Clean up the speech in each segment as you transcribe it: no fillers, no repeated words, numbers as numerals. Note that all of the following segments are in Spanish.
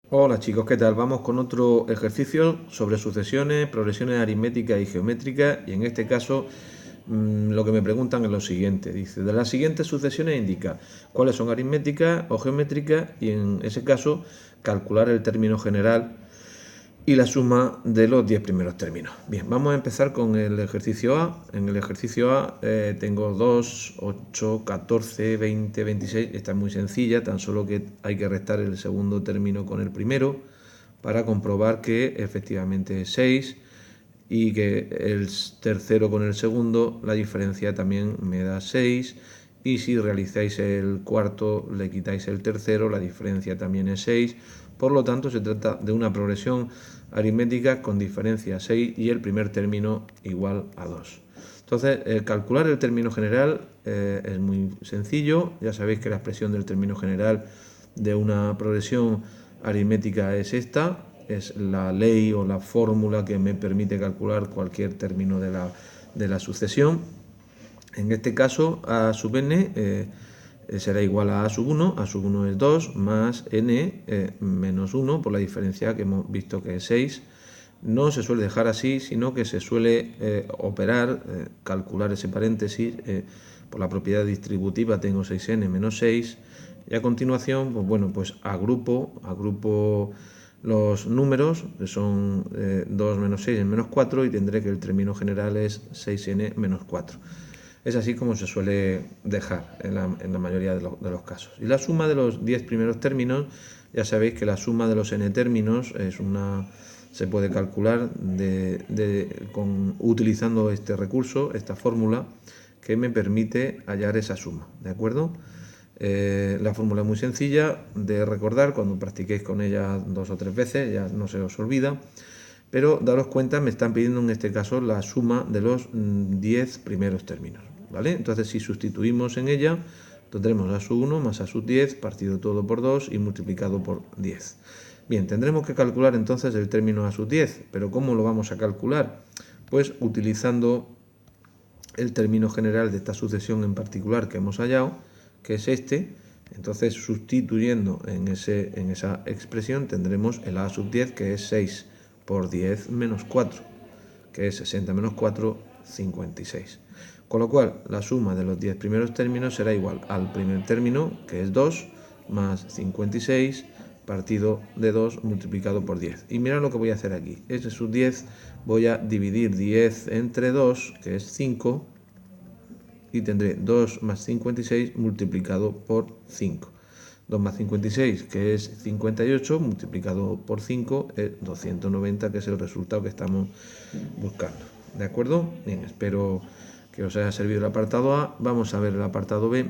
Hola chicos, ¿qué tal? Vamos con otro ejercicio sobre sucesiones, progresiones aritméticas y geométricas y en este caso lo que me preguntan es lo siguiente. Dice, de las siguientes sucesiones indica cuáles son aritméticas o geométricas y en ese caso calcular el término general y la suma de los 10 primeros términos. Bien, vamos a empezar con el ejercicio A. En el ejercicio A tengo 2, 8, 14, 20, 26. Esta es muy sencilla, tan solo que hay que restar el segundo término con el primero para comprobar que efectivamente es 6 y que el tercero con el segundo, la diferencia también me da 6. Y si realizáis el cuarto, le quitáis el tercero, la diferencia también es 6. Por lo tanto, se trata de una progresión aritmética con diferencia 6 y el primer término igual a 2. Entonces, calcular el término general es muy sencillo. Ya sabéis que la expresión del término general de una progresión aritmética es esta. Es la ley o la fórmula que me permite calcular cualquier término de la sucesión. En este caso, a sub n será igual a sub 1, a sub 1 es 2, más n menos 1, por la diferencia que hemos visto que es 6. No se suele dejar así, sino que se suele operar, calcular ese paréntesis, por la propiedad distributiva tengo 6n menos 6, y a continuación, pues bueno, pues agrupo los números, que son 2 menos 6 es menos 4, y tendré que el término general es 6n menos 4. Es así como se suele dejar en la mayoría de los casos. Y la suma de los 10 primeros términos, ya sabéis que la suma de los n términos se puede calcular utilizando este recurso, esta fórmula, que me permite hallar esa suma. ¿De acuerdo? La fórmula es muy sencilla de recordar, cuando practiquéis con ella 2 o 3 veces, ya no se os olvida. Pero daros cuenta, me están pidiendo en este caso la suma de los 10 primeros términos. ¿Vale? Entonces, si sustituimos en ella, tendremos a sub 1 más a sub 10 partido todo por 2 y multiplicado por 10. Bien, tendremos que calcular entonces el término a sub 10, pero ¿cómo lo vamos a calcular? Pues utilizando el término general de esta sucesión en particular que hemos hallado, que es este. Entonces, sustituyendo en esa expresión, tendremos el a sub 10, que es 6 por 10 menos 4, que es 60 menos 4, 56. Con lo cual, la suma de los 10 primeros términos será igual al primer término, que es 2, más 56, partido de 2 multiplicado por 10. Y mirad lo que voy a hacer aquí. Ese sub 10 voy a dividir 10 entre 2, que es 5, y tendré 2 más 56 multiplicado por 5. 2 más 56, que es 58, multiplicado por 5 es 290, que es el resultado que estamos buscando. ¿De acuerdo? Bien, espero que os haya servido el apartado A. Vamos a ver el apartado B.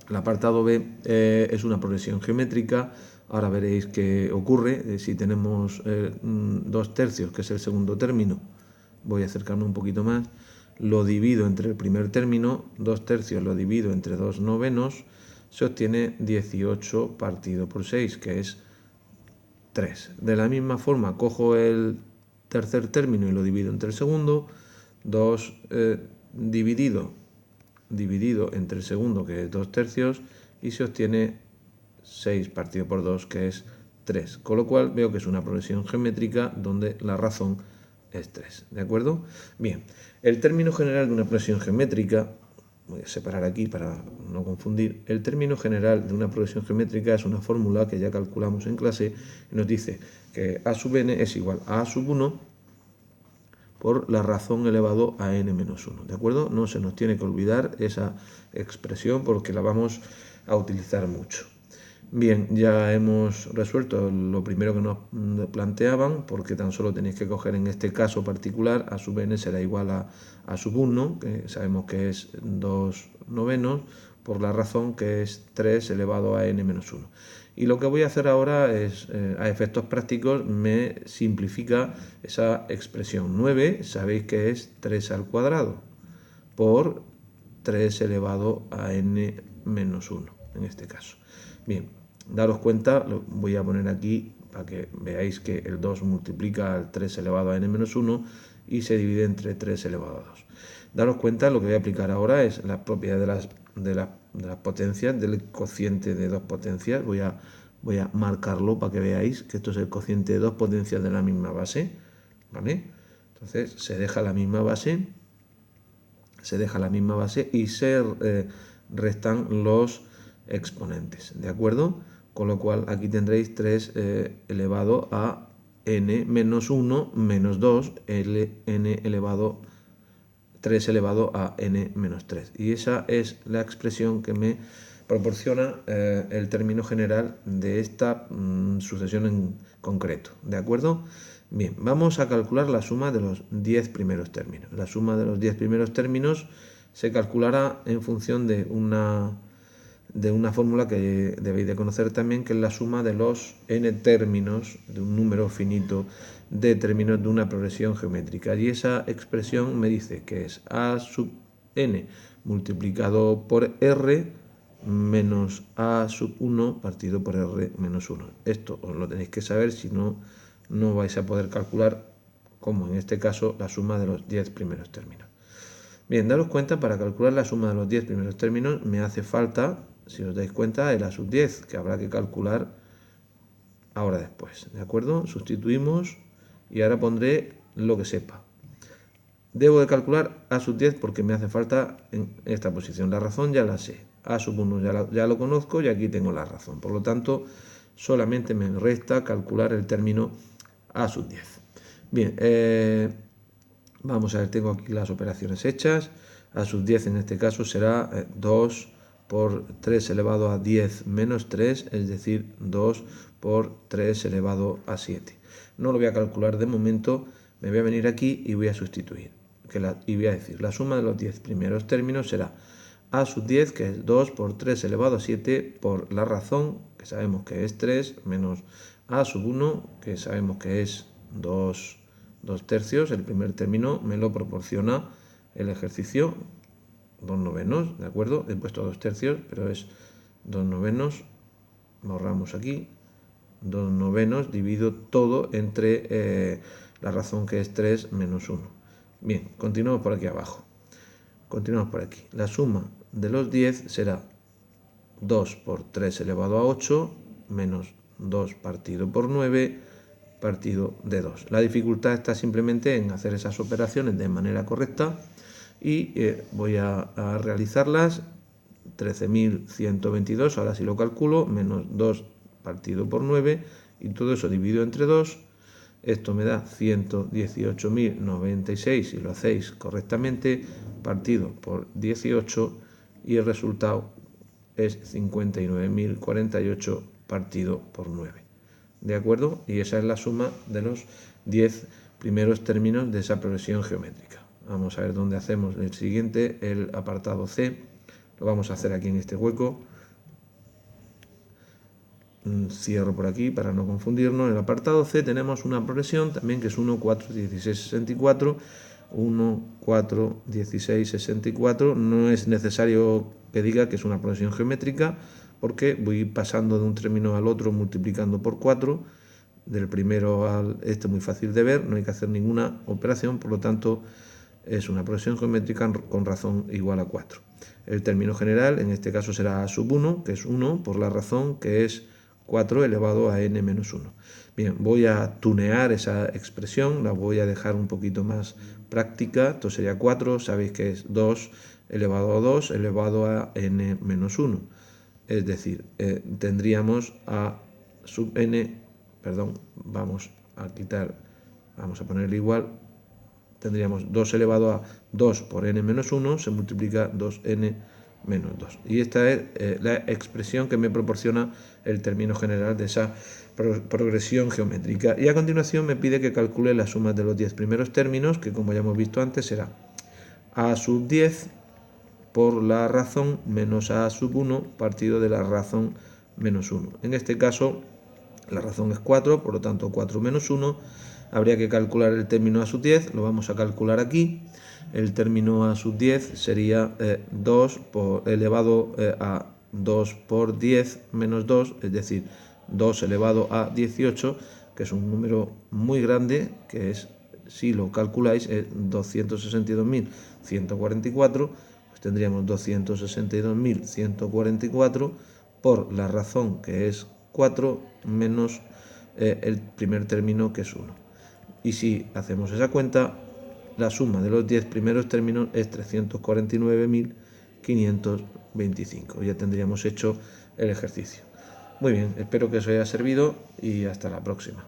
El apartado B es una progresión geométrica. Ahora veréis qué ocurre si tenemos 2 tercios, que es el segundo término. Voy a acercarme un poquito más. Lo divido entre el primer término, 2 tercios lo divido entre 2 novenos, se obtiene 18 partido por 6, que es 3. De la misma forma, cojo el tercer término y lo divido entre el segundo, 2 dividido entre el segundo, que es 2 tercios, y se obtiene 6 partido por 2, que es 3. Con lo cual veo que es una progresión geométrica donde la razón es 3. ¿De acuerdo? Bien, el término general de una progresión geométrica, voy a separar aquí para no confundir, el término general de una progresión geométrica es una fórmula que ya calculamos en clase y nos dice que a sub n es igual a sub 1 por la razón elevado a n menos 1. ¿De acuerdo? No se nos tiene que olvidar esa expresión porque la vamos a utilizar mucho. Bien, ya hemos resuelto lo primero que nos planteaban, porque tan solo tenéis que coger en este caso particular a sub n será igual a sub 1, que sabemos que es 2 novenos, por la razón que es 3 elevado a n menos 1. Y lo que voy a hacer ahora es, a efectos prácticos, me simplifica esa expresión. 9, sabéis que es 3 al cuadrado, por 3 elevado a n menos 1, en este caso. Bien, daros cuenta, lo voy a poner aquí para que veáis que el 2 multiplica al 3 elevado a n menos 1 y se divide entre 3 elevado a 2. Daros cuenta, lo que voy a aplicar ahora es la propiedad de las potencias, del cociente de dos potencias. Voy a Voy a marcarlo para que veáis que esto es el cociente de dos potencias de la misma base, ¿vale? Entonces se deja la misma base, y se restan los exponentes, ¿de acuerdo? Con lo cual aquí tendréis 3 elevado a n menos 1 menos 2, n elevado 3 elevado a n menos 3. Y esa es la expresión que me proporciona el término general de esta sucesión en concreto, ¿de acuerdo? Bien, vamos a calcular la suma de los 10 primeros términos. La suma de los 10 primeros términos se calculará en función de una fórmula que debéis de conocer también, que es la suma de los n términos de un número finito de términos de una progresión geométrica. Y esa expresión me dice que es a sub n multiplicado por r menos a sub 1 partido por r menos 1. Esto os lo tenéis que saber, si no, no vais a poder calcular, como en este caso, la suma de los 10 primeros términos. Bien, daros cuenta, para calcular la suma de los 10 primeros términos me hace falta, si os dais cuenta, el a sub 10, que habrá que calcular ahora después, ¿de acuerdo? Sustituimos y ahora pondré lo que sepa. Debo de calcular a sub 10 porque me hace falta en esta posición. La razón ya la sé. A sub 1 ya lo conozco y aquí tengo la razón. Por lo tanto, solamente me resta calcular el término a sub 10. Bien, vamos a ver, tengo aquí las operaciones hechas. A sub 10 en este caso será 2 por 3 elevado a 10 menos 3, es decir, 2 por 3 elevado a 7. No lo voy a calcular de momento, me voy a venir aquí y voy a sustituir. Y voy a decir, la suma de los 10 primeros términos será a sub 10, que es 2 por 3 elevado a 7, por la razón, que sabemos que es 3, menos a sub 1, que sabemos que es 2 tercios. El primer término me lo proporciona el ejercicio, 2 novenos, ¿de acuerdo? He puesto 2 tercios, pero es 2 novenos, borramos aquí, 2 novenos, divido todo entre la razón, que es 3 menos 1. Bien, continuamos por aquí abajo. Continuamos por aquí. La suma de los 10 será 2 por 3 elevado a 8 menos 2 partido por 9 partido de 2. La dificultad está simplemente en hacer esas operaciones de manera correcta y voy a realizarlas. 13.122, ahora si lo calculo, menos 2 partido por 9 y todo eso dividido entre 2. Esto me da 118.096 si lo hacéis correctamente, partido por 18, y el resultado es 59.048 partido por 9. ¿De acuerdo? Y esa es la suma de los 10 primeros términos de esa progresión geométrica. Vamos a ver dónde hacemos el siguiente, el apartado C. Lo vamos a hacer aquí en este hueco. Cierro por aquí para no confundirnos. En el apartado C tenemos una progresión también que es 1, 4, 16, 64. 1, 4, 16, 64. No es necesario que diga que es una progresión geométrica, porque voy pasando de un término al otro multiplicando por 4. Del primero al este muy fácil de ver, no hay que hacer ninguna operación, por lo tanto es una progresión geométrica con razón igual a 4. El término general en este caso será a sub 1, que es 1 por la razón, que es 4 elevado a n menos 1. Bien, voy a tunear esa expresión, la voy a dejar un poquito más práctica. Esto sería 4, sabéis que es 2 elevado a 2 elevado a n menos 1. Es decir, tendríamos a sub n, perdón, vamos a ponerle igual, tendríamos 2 elevado a 2 por n menos 1, se multiplica 2n menos 2. Y esta es la expresión que me proporciona el término general de esa progresión geométrica. Y a continuación me pide que calcule la suma de los 10 primeros términos, que como ya hemos visto antes será a sub 10 por la razón menos a sub 1 partido de la razón menos 1. En este caso la razón es 4, por lo tanto 4 menos 1. Habría que calcular el término a sub 10, lo vamos a calcular aquí. El término a sub 10 sería 2 elevado a 2 por 10 menos 2, es decir, 2 elevado a 18, que es un número muy grande, que es, si lo calculáis, es 262.144, pues tendríamos 262.144 por la razón, que es 4 menos el primer término, que es 1. Y si hacemos esa cuenta, la suma de los 10 primeros términos es 349.525. Ya tendríamos hecho el ejercicio. Muy bien, espero que os haya servido y hasta la próxima.